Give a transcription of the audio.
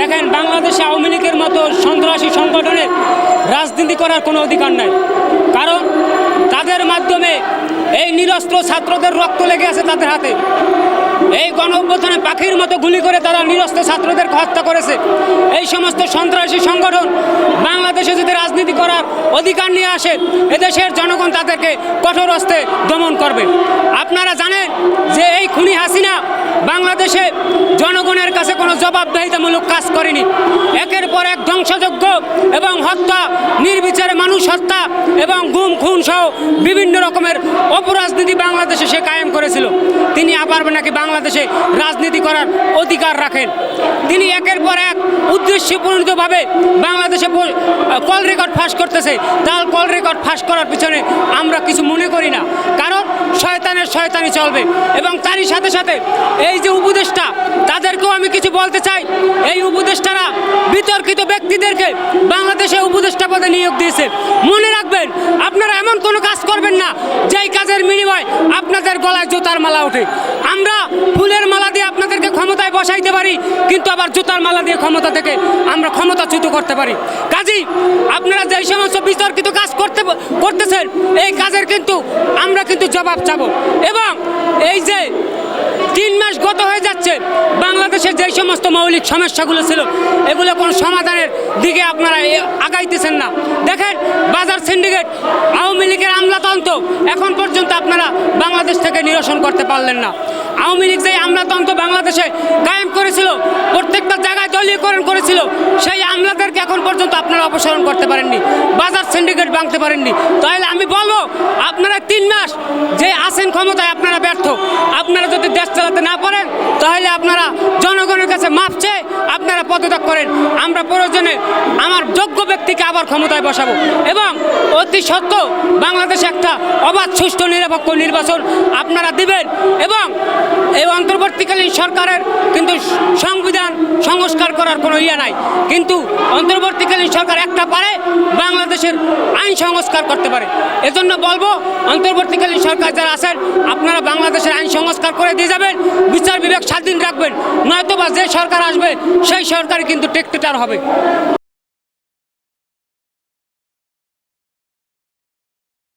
দেখেন, বাংলাদেশে আওয়ামী লীগের মতো সন্ত্রাসী সংগঠনের রাজনীতি করার কোনো অধিকার নাই। কারণ তাদের মাধ্যমে এই নিরস্ত্র ছাত্রদের রক্ত লেগে আছে তাদের হাতে। এই গণ অভ্যুত্থানে পাখির মতো গুলি করে তারা নিরস্ত্র ছাত্রদেরকে হত্যা করেছে। এই সমস্ত সন্ত্রাসী সংগঠন বাংলাদেশে যদি রাজনীতি করার অধিকার নিয়ে আসে, এদেশের জনগণ তাদেরকে কঠোর হস্তে দমন করবে। আপনারা জানেন যে এই খুনি হাসিনা বাংলাদেশে জনগণের কাছে কোনো জবাবদিহিতামূলক কাজ করেনি। একের পর এক ধ্বংসযজ্ঞ এবং হত্যা, নির্বিচারে মানুষ হত্যা এবং গুম খুন সহ বিভিন্ন রকমের অপরাজনীতি বাংলাদেশে সে কায়েম করেছিল। তিনি আবার নাকি বাংলাদেশে রাজনীতি করার অধিকার রাখেন। তিনি একের পর এক উদ্দেশ্যপ্রণোদিতভাবে বাংলাদেশে কল রেকর্ড ফাঁস করতেছে। তার কল রেকর্ড ফাঁস করার পিছনে আমরা কিছু মনে করি না, কারণ শয়তানের শয়তানি চলবে। এবং তারই সাথে সাথে এই যে উপদেষ্টা, তাদেরকেও আমি কিছু বলতে চাই। এই উপদেষ্টারা বিতর্কিত ব্যক্তিদেরকে বাংলাদেশে উপদেষ্টা পদে নিয়োগ দিয়েছে। মনে রাখবেন, আপনারা এমন কোনো কাজ করবেন না যেই কাজের বিনিময়ে আপনাদের গলায় জুতার মালা ওঠে। আমরা ফুলের মালা দিয়ে আপনাদেরকে ক্ষমতায় বসাইতে পারি, কিন্তু আবার জুতার মালা দিয়ে ক্ষমতা থেকে আমরা ক্ষমতাচ্যুত করতে পারি। কাজেই আপনারা যেই সমস্ত বিতর্কিত কাজ করতেছেন, এই কাজের কিন্তু আমরা কিন্তু জবাব চাবো। এবং এই যে 3 মাস গত হয়ে যাচ্ছে, বাংলাদেশের যেই সমস্ত মৌলিক সমস্যাগুলো ছিল, এগুলো কোনো সমাধানের দিকে আপনারা আগাইতেছেন না। দেখেন, বাজার সিন্ডিকেট, আওয়ামী লীগের আমলাতন্ত্র এখন পর্যন্ত আপনারা বাংলাদেশ থেকে নিরসন করতে পারলেন না। আওয়ামী লীগ যে আমলাতন্ত্র বাংলাদেশে কায়েম করেছিল, প্রত্যেকটা জায়গায় দলীয়করণ করেছিল, সেই আমলাদেরকে এখন পর্যন্ত আপনারা অপসারণ করতে পারেননি, বাজার সিন্ডিকেট ভাঙতে পারেননি। তাহলে আমি বলবো, আপনারা 3 মাস যে আছেন ক্ষমতায়, আপনারা ব্যর্থ। আপনারা যদি দেশ চালাতে না পারেন, তাহলে আপনারা জনগণের কাছে মাপ চেয়ে আপনারা পদত্যাগ করেন। আমরা প্রয়োজনে আমার যোগ্য ব্যক্তিকে আবার ক্ষমতায় বসাবো এবং অতি সত্য বাংলাদেশে একটা অবাধ, সুষ্ঠু, নিরপেক্ষ নির্বাচন আপনারা দিবেন। এবং এই অন্তর্বর্তীকালীন সরকারের কিন্তু সংবিধান সংস্কার করার কোনো নাই, কিন্তু অন্তর্বর্তীকালীন সরকার একটা পারে, বাংলাদেশের আইন সংস্কার করতে পারে। এজন্য বলবো, অন্তর্বর্তীকালীন সরকার যারা আছেন, আপনারা বাংলাদেশের আইন সংস্কার করে দিয়ে যাবেন, বিচার বিভাগ স্বাধীন রাখবেন, নয়তোবা যে সরকার আসবে সেই সরকারই কিন্তু টেকটেটার হবে।